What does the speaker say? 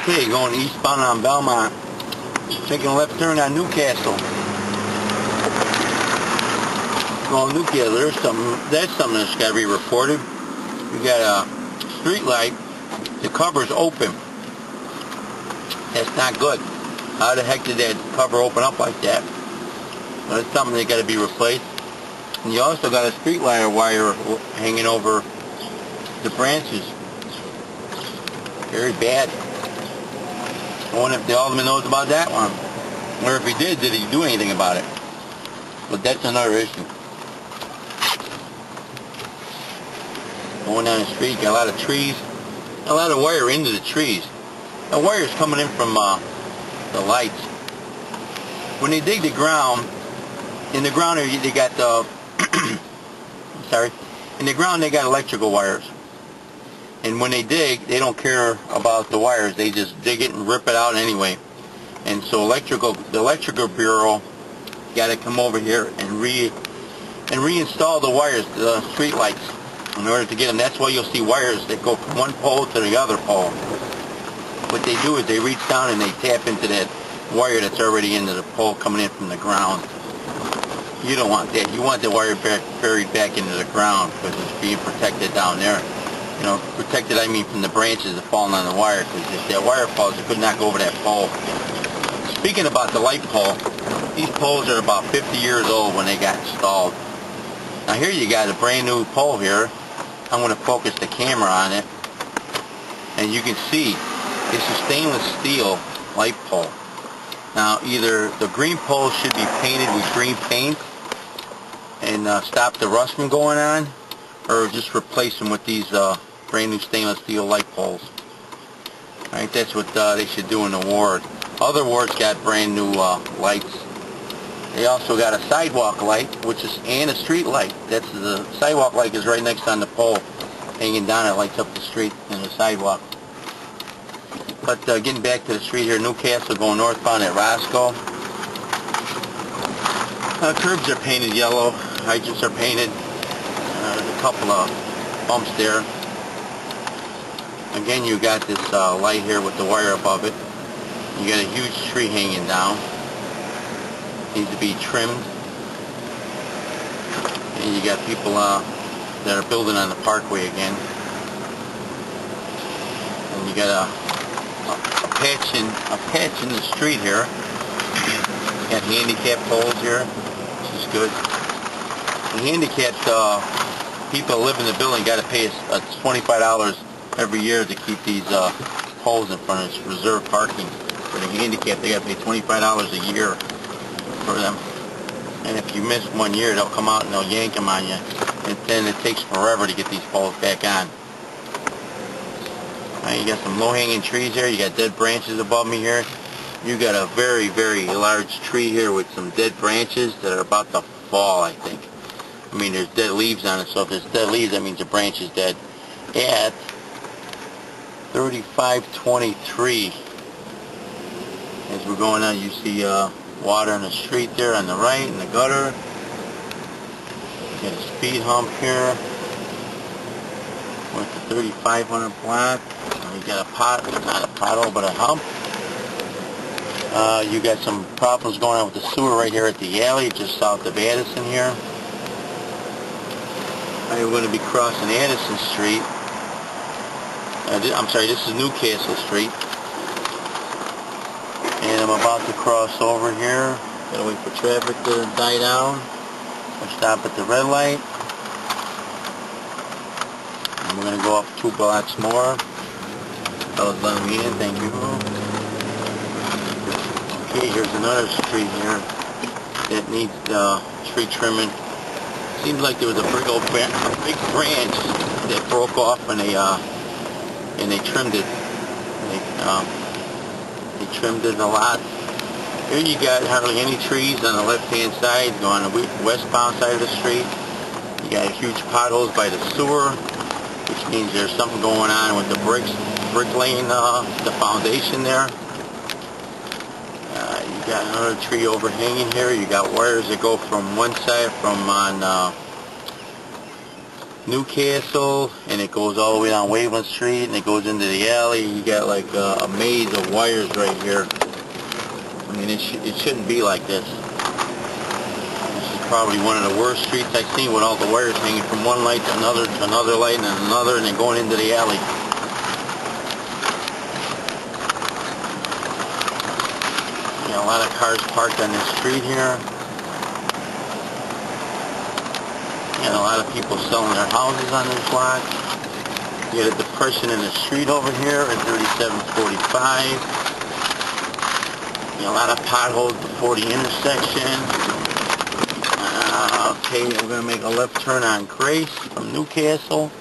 Okay, going eastbound on Belmont, taking a left turn on Newcastle. Going Newcastle, that's something that's got to be reported. You got a street light, the cover's open. That's not good. How the heck did that cover open up like that? Well, it's something that got to be replaced. And you also got a street light wire hanging over the branches. Very bad. I wonder if the alderman knows about that one. Or if he did he do anything about it? But that's another issue. Going down the street, got a lot of trees. A lot of wire into the trees. The wire's coming in from the lights. When they dig the ground, in the ground they got the in the ground they got electrical wires. And when they dig, they don't care about the wires. They just dig it and rip it out anyway. And so the electrical bureau got to come over here and reinstall the wires, the street lights, in order to get them. That's why you'll see wires that go from one pole to the other pole. What they do is they reach down and they tap into that wire that's already into the pole coming in from the ground. You don't want that. You want the wire buried back into the ground because it's being protected down there. You know, protected, I mean from the branches that falling on the wire, because if that wire falls, it could knock over that pole. Speaking about the light pole, these poles are about 50 years old when they got installed. Now here you got a brand new pole here. I'm going to focus the camera on it, and you can see it's a stainless steel light pole. Now either the green pole should be painted with green paint and stop the rust from going on, or just replace them with these brand new stainless steel light poles. Alright, that's what they should do in the ward. Other wards got brand new lights. They also got a sidewalk light, and a street light. That's the sidewalk light is right next on the pole, hanging down. It lights up the street and the sidewalk. But getting back to the street here, Newcastle going northbound at Roscoe. Curbs are painted yellow. Hydrants are painted. There's a couple of bumps there. Again, you got this light here with the wire above it. You got a huge tree hanging down. Needs to be trimmed. And you got people that are building on the parkway again. And you got a patch in the street here. You got handicap poles here, which is good. The handicapped people that live in the building got to pay us $25 every year to keep these poles in front of us, reserved parking. For the handicapped, they got to pay $25 a year for them. And if you miss 1 year, they'll come out and they'll yank them on you. And then it takes forever to get these poles back on. You got some low-hanging trees here. You got dead branches above me here. You got a very, very large tree here with some dead branches that are about to fall, I think. I mean, there's dead leaves on it, so if there's dead leaves, that means the branch is dead. At 3523, as we're going on, you see water in the street there on the right, in the gutter. You got a speed hump here with the 3500 block. You got a not a pothole, but a hump. You got some problems going on with the sewer right here at the alley, just south of Addison here. We're going to be crossing Addison Street. I'm sorry, this is Newcastle Street. And I'm about to cross over here. Gotta wait for traffic to die down. We'll stop at the red light. And we're going to go up 2 blocks more. Fellas letting me in, thank you. Okay, here's another street here that needs tree trimming. Seems like there was a big branch that broke off and they trimmed it. They trimmed it a lot. Here you got hardly any trees on the left-hand side going on the westbound side of the street. You got huge potholes by the sewer, which means there's something going on with the bricklaying the foundation there. You got another tree overhanging here. You got wires that go from one side from on Newcastle, and it goes all the way down Waveland Street, and it goes into the alley. You got like a maze of wires right here. I mean, it shouldn't be like this. This is probably one of the worst streets I've seen, with all the wires hanging from one light to another light, and another, and then going into the alley. You know, a lot of cars parked on this street here. And a lot of people selling their houses on this block. You got a depression in the street over here at 3745. You know, a lot of potholes before the intersection. Okay, we're going to make a left turn on Grace from Newcastle.